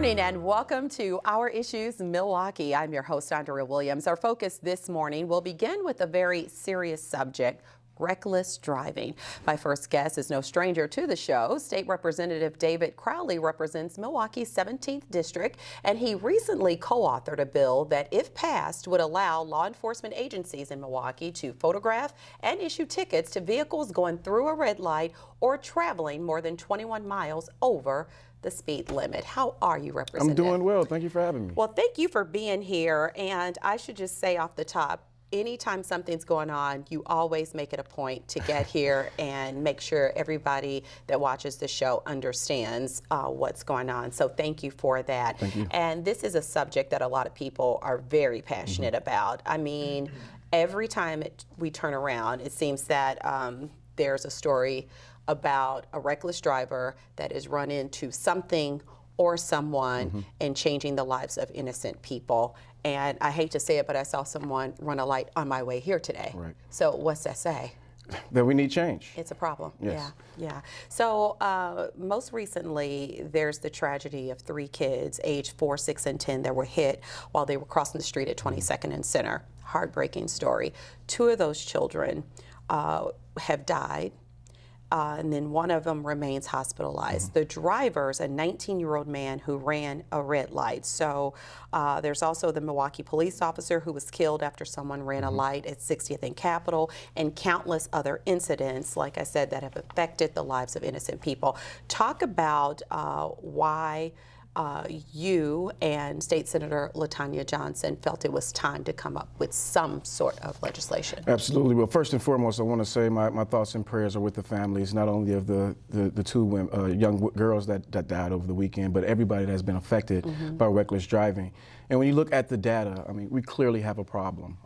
morning and welcome to Our Issues Milwaukee. I'm your host, Andrea Williams. Our focus this morning will begin with a very serious subject: reckless driving. My first guest is no stranger to the show. State Representative David Crowley represents Milwaukee's 17th District, and he recently co-authored a bill that, if passed, would allow law enforcement agencies in Milwaukee to photograph and issue tickets to vehicles going through a red light or traveling more than 21 miles over the speed limit. How are you, Representative? I'm doing well. Thank you for having me. Well, thank you for being here. And I should just say off the top, anytime something's going on, you always make it a point to get here and make sure everybody that watches the show understands what's going on. So thank you for that. Thank you. And this is a subject that a lot of people are very passionate about. I mean, every time we turn around, it seems that there's a story about a reckless driver that is run into something or someone and changing the lives of innocent people. And I hate to say it, but I saw someone run a light on my way here today. Right. So what's that say? That we need change. It's a problem. Yes. Yeah. So most recently, there's the tragedy of 3 kids, aged 4, 6, and 10, that were hit while they were crossing the street at 22nd and Center. Heartbreaking story. 2 of those children have died. And then one of them remains hospitalized. The driver's a 19-year-old man who ran a red light. So there's also the Milwaukee police officer who was killed after someone ran a light at 60th and Capitol, and countless other incidents, like I said, that have affected the lives of innocent people. Talk about why you and State Senator LaTanya Johnson felt it was time to come up with some sort of legislation. Absolutely. Well, first and foremost, I want to say my thoughts and prayers are with the families, not only of the 2 young girls that died over the weekend, but everybody that has been affected by reckless driving. And when you look at the data, I mean, we clearly have a problem.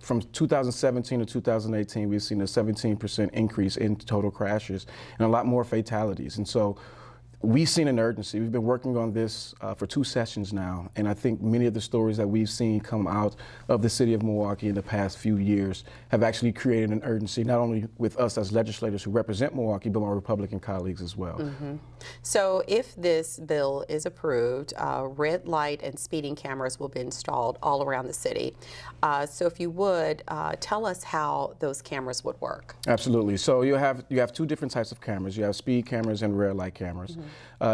From 2017 to 2018, we've seen a 17% increase in total crashes and a lot more fatalities. And so we've seen an urgency. We've been working on this for 2 sessions now, and I think many of the stories that we've seen come out of the city of Milwaukee in the past few years have actually created an urgency, not only with us as legislators who represent Milwaukee, but my Republican colleagues as well. So if this bill is approved, red light and speeding cameras will be installed all around the city. So if you would, tell us how those cameras would work. Absolutely. So you have 2 different types of cameras. You have speed cameras and red light cameras.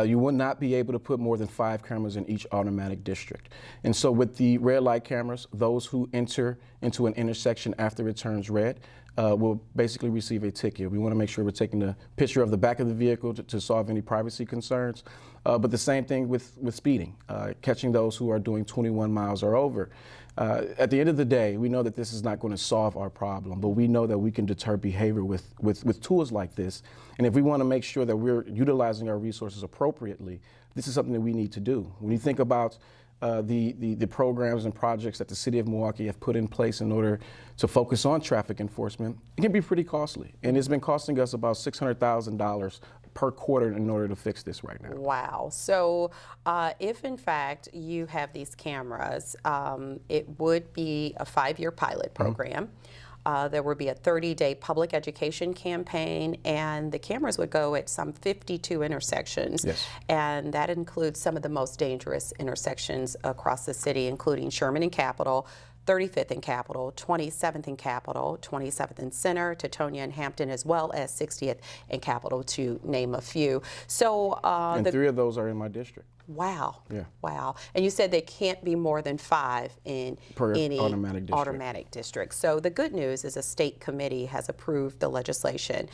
You will not be able to put more than 5 cameras in each automatic district. And so with the red light cameras, those who enter into an intersection after it turns red will basically receive a ticket. We want to make sure we're taking a picture of the back of the vehicle to solve any privacy concerns. But the same thing with speeding, catching those who are doing 21 miles or over. At the end of the day, we know that this is not going to solve our problem, but we know that we can deter behavior with tools like this. And if we want to make sure that we're utilizing our resources appropriately, this is something that we need to do. When you think about the programs and projects that the city of Milwaukee have put in place in order to focus on traffic enforcement, it can be pretty costly. And it's been costing us about $600,000 per quarter in order to fix this right now. Wow. So if in fact you have these cameras, it would be a 5-year pilot program. There would be a 30-day public education campaign, and the cameras would go at some 52 intersections. Yes. And that includes some of the most dangerous intersections across the city, including Sherman and Capitol, 35th and Capitol, 27th and Capitol, 27th and Center, Teutonia and Hampton, as well as 60th and Capitol, to name a few. So, and 3 of those are in my district. Wow. Yeah. Wow. And you said they can't be more than 5 in any automatic district. So the good news is a state committee has approved the legislation,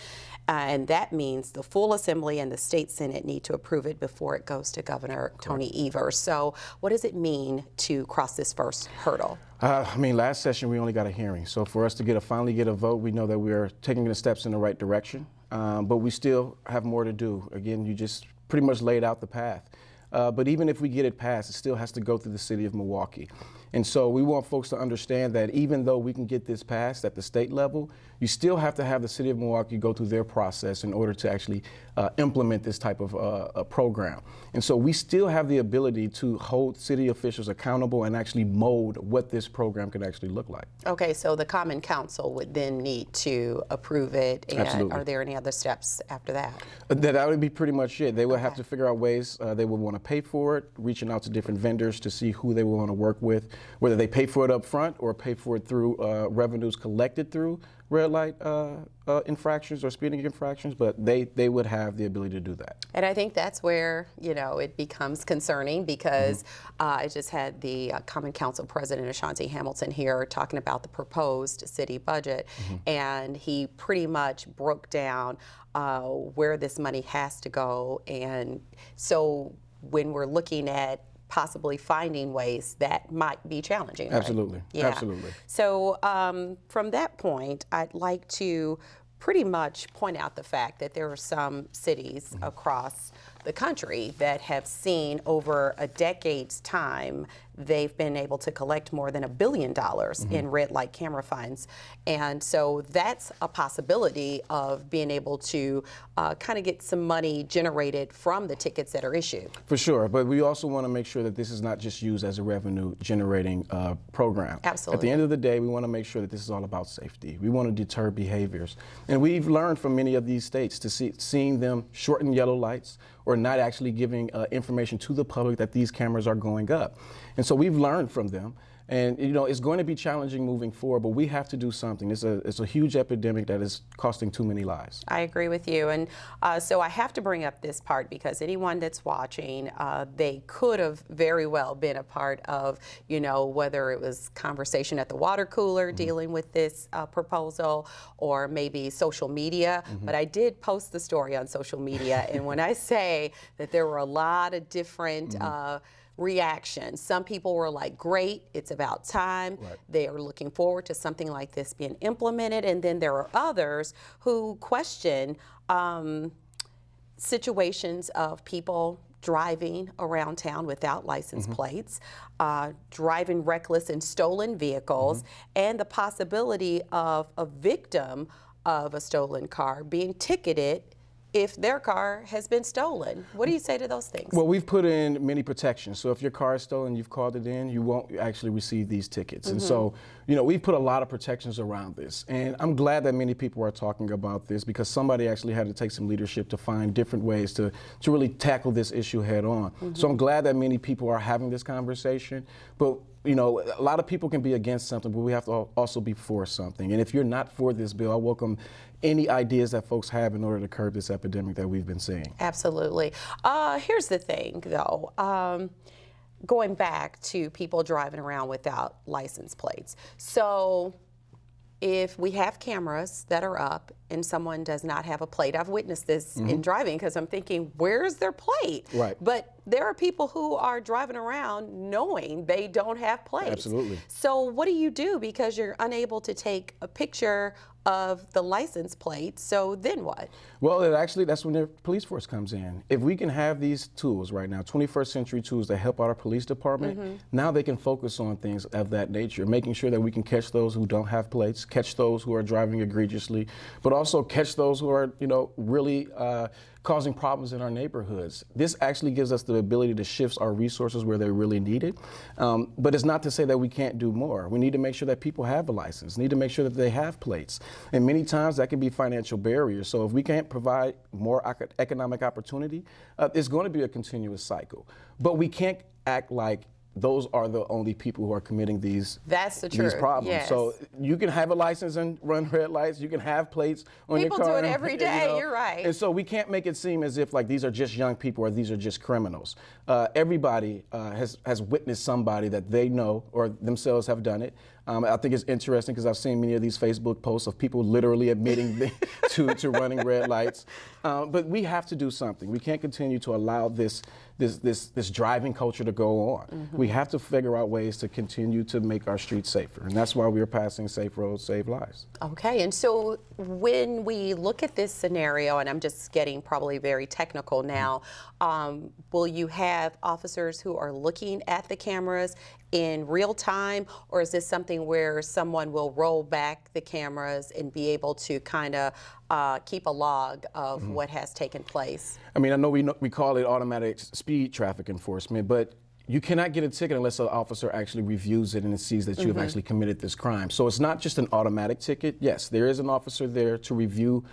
and that means the full assembly and the state senate need to approve it before it goes to Governor Tony Evers. So what does it mean to cross this first hurdle? I mean, last session we only got a hearing. So for us to finally get a vote, we know that we are taking the steps in the right direction, but we still have more to do. Again, you just pretty much laid out the path. But even if we get it passed, it still has to go through the city of Milwaukee. And so we want folks to understand that even though we can get this passed at the state level, you still have to have the city of Milwaukee go through their process in order to actually implement this type of a program. And so we still have the ability to hold city officials accountable and actually mold what this program could actually look like. Okay, so the Common Council would then need to approve it, and Absolutely. Are there any other steps after that? That would be pretty much it. They would have to figure out ways they would want to pay for it, reaching out to different vendors to see who they would want to work with, whether they pay for it up front or pay for it through revenues collected through red light infractions or speeding infractions, but they would have the ability to do that. And I think that's where, you know, it becomes concerning because I just had the Common Council President Ashanti Hamilton here talking about the proposed city budget, and he pretty much broke down where this money has to go. And so when we're looking at possibly finding ways that might be challenging. Absolutely, right? Yeah. absolutely. So from that point, I'd like to pretty much point out the fact that there are some cities across the country that have seen over a decade's time, they've been able to collect more than $1 billion in red light camera fines. And so that's a possibility of being able to kind of get some money generated from the tickets that are issued. For sure, but we also want to make sure that this is not just used as a revenue generating program. Absolutely. At the end of the day, we want to make sure that this is all about safety. We want to deter behaviors. And we've learned from many of these states to seeing them shorten yellow lights or not actually giving information to the public that these cameras are going up. And so we've learned from them. And you know, it's going to be challenging moving forward, but we have to do something. It's a huge epidemic that is costing too many lives. I agree with you. And so I have to bring up this part because anyone that's watching, they could have very well been a part of, you know, whether it was conversation at the water cooler dealing with this proposal or maybe social media. But I did post the story on social media. And when I say that there were a lot of different reactions. Some people were like, great, it's about time. Right. They are looking forward to something like this being implemented. And then there are others who question situations of people driving around town without license plates, driving reckless in stolen vehicles, and the possibility of a victim of a stolen car being ticketed if their car has been stolen. What do you say to those things? Well, we've put in many protections. So if your car is stolen, you've called it in, you won't actually receive these tickets. And so, you know, we've put a lot of protections around this. And I'm glad that many people are talking about this because somebody actually had to take some leadership to find different ways to really tackle this issue head on. So I'm glad that many people are having this conversation. But you know, a lot of people can be against something, but we have to also be for something. And if you're not for this bill, I welcome any ideas that folks have in order to curb this epidemic that we've been seeing. Absolutely. Here's the thing, though. Going back to people driving around without license plates. So if we have cameras that are up and someone does not have a plate, I've witnessed this in driving because I'm thinking, where's their plate? Right. But there are people who are driving around knowing they don't have plates. Absolutely. So what do you do because you're unable to take a picture of the license plate? So then what? Well, that's when the police force comes in. If we can have these tools right now, 21st century tools that help out our police department, now they can focus on things of that nature, making sure that we can catch those who don't have plates, catch those who are driving egregiously, but also catch those who are, you know, really causing problems in our neighborhoods. This actually gives us the ability to shift our resources where they're really needed. But it's not to say that we can't do more. We need to make sure that people have a license, need to make sure that they have plates. And many times that can be financial barriers. So if we can't provide more economic opportunity, it's going to be a continuous cycle. But we can't act like those are the only people who are committing these problems. Yes. So you can have a license and run red lights. You can have plates on your car. People do it every day. You know? You're right. And so we can't make it seem as if like these are just young people or these are just criminals. Everybody has witnessed somebody that they know or themselves have done it. I think it's interesting because I've seen many of these Facebook posts of people literally admitting to running red lights. But we have to do something. We can't continue to allow this driving culture to go on. We have to figure out ways to continue to make our streets safer. And that's why we're passing Safe Roads, Save Lives. Okay, and so when we look at this scenario, and I'm just getting probably very technical now, will you have officers who are looking at the cameras in real time, or is this something where someone will roll back the cameras and be able to kind of keep a log of what has taken place? I mean, I know we call it automatic speed traffic enforcement, but you cannot get a ticket unless an officer actually reviews it and sees that you have actually committed this crime. So it's not just an automatic ticket. Yes, there is an officer there to review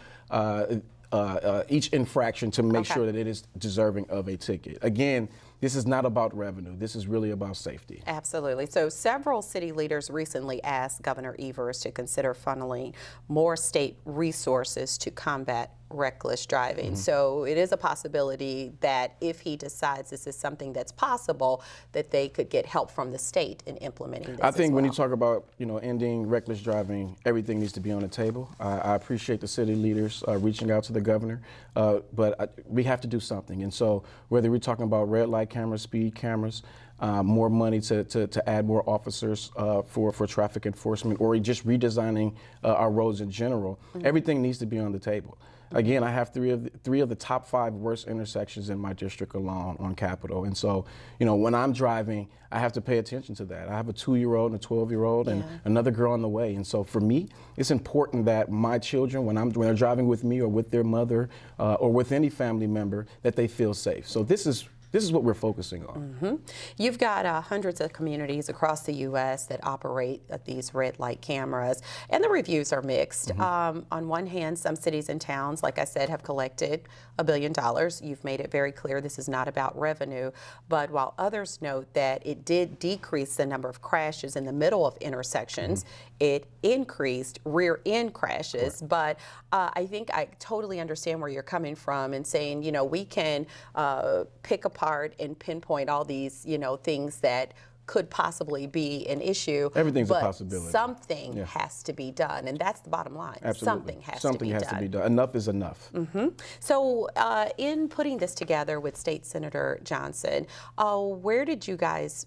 each infraction to make sure that it is deserving of a ticket. Again, this is not about revenue. This is really about safety. Absolutely. So several city leaders recently asked Governor Evers to consider funneling more state resources to combat reckless driving. So it is a possibility that if he decides this is something that's possible, that they could get help from the state in implementing this. I think when you well. talk about ending reckless driving, everything needs to be on the table. I appreciate the city leaders reaching out to the governor, but we have to do something. And so whether we're talking about red light cameras, speed cameras, more money to add more officers for traffic enforcement, or just redesigning our roads in general, everything needs to be on the table. Again, I have three of the top 5 worst intersections in my district alone on Capitol. And so, when I'm driving, I have to pay attention to that. I have a 2-year-old and a 12-year-old and another girl on the way. And so for me, it's important that my children, when they're driving with me or with their mother or with any family member, that they feel safe. So this is what we're focusing on. You've got hundreds of communities across the U.S. that operate these red light cameras, and the reviews are mixed. On one hand, some cities and towns, like I said, have collected $1 billion. You've made it very clear this is not about revenue, but while others note that it did decrease the number of crashes in the middle of intersections, it increased rear end crashes. But I think I totally understand where you're coming from and saying, we can pick apart and pinpoint all these, things that could possibly be an issue. Everything's a but possibility. Something has to be done, and that's the bottom line. Absolutely. Something has to be done. Enough is enough. So in putting this together with State Senator Johnson, where did you guys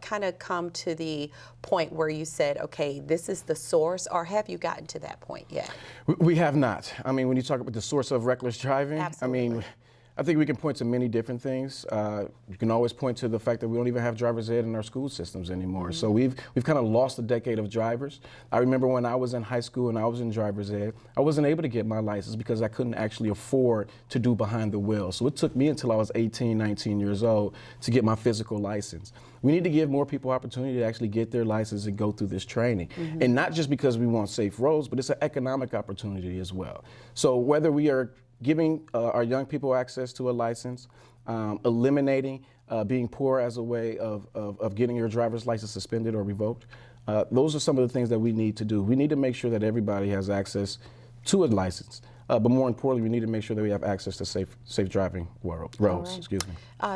kind of come to the point where you said, okay, this is the source, or have you gotten to that point yet? We have not. I mean, when you talk about the source of reckless driving, Absolutely. I think we can point to many different things. You can always point to the fact that we don't even have driver's ed in our school systems anymore. So we've kind of lost a decade of drivers. I remember when I was in high school and I was in driver's ed, I wasn't able to get my license because I couldn't actually afford to do behind the wheel. So it took me until I was 18, 19 years old to get my physical license. We need to give more people opportunity to actually get their license and go through this training. And not just because we want safe roads, but it's an economic opportunity as well. So whether we are giving our young people access to a license, eliminating being poor as a way of getting your driver's license suspended or revoked. Those are some of the things that we need to do. We need to make sure that everybody has access to a license. But more importantly, we need to make sure that we have access to safe driving roads. Right. Excuse me.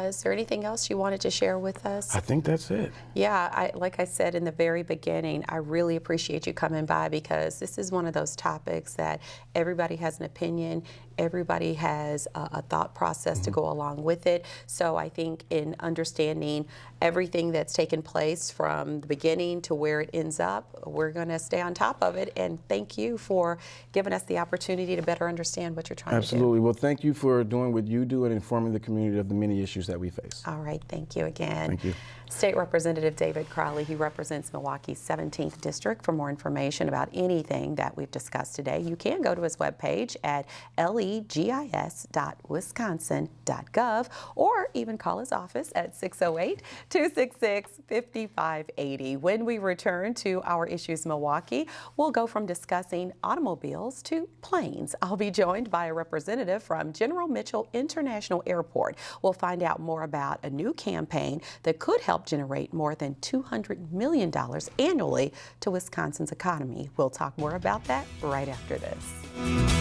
Is there anything else you wanted to share with us? I think that's it. Yeah, like I said in the very beginning, I really appreciate you coming by because this is one of those topics that everybody has an opinion, everybody has a thought process to go along with it. So I think in understanding everything that's taken place from the beginning to where it ends up, we're going to stay on top of it. And thank you for giving us the opportunity to better understand what you're trying to do. Absolutely. Well, thank you for doing what you do and informing the community of the many issues that we face. All right, thank you again. Thank you. State Representative David Crowley, he represents Milwaukee's 17th District. For more information about anything that we've discussed today, you can go to his webpage at legis.wisconsin.gov or even call his office at 608-266-5580. When we return to Our Issues Milwaukee, we'll go from discussing automobiles to planes. I'll be joined by a representative from General Mitchell International Airport. We'll find out more about a new campaign that could help generate more than $200 million annually to Wisconsin's economy. We'll talk more about that right after this.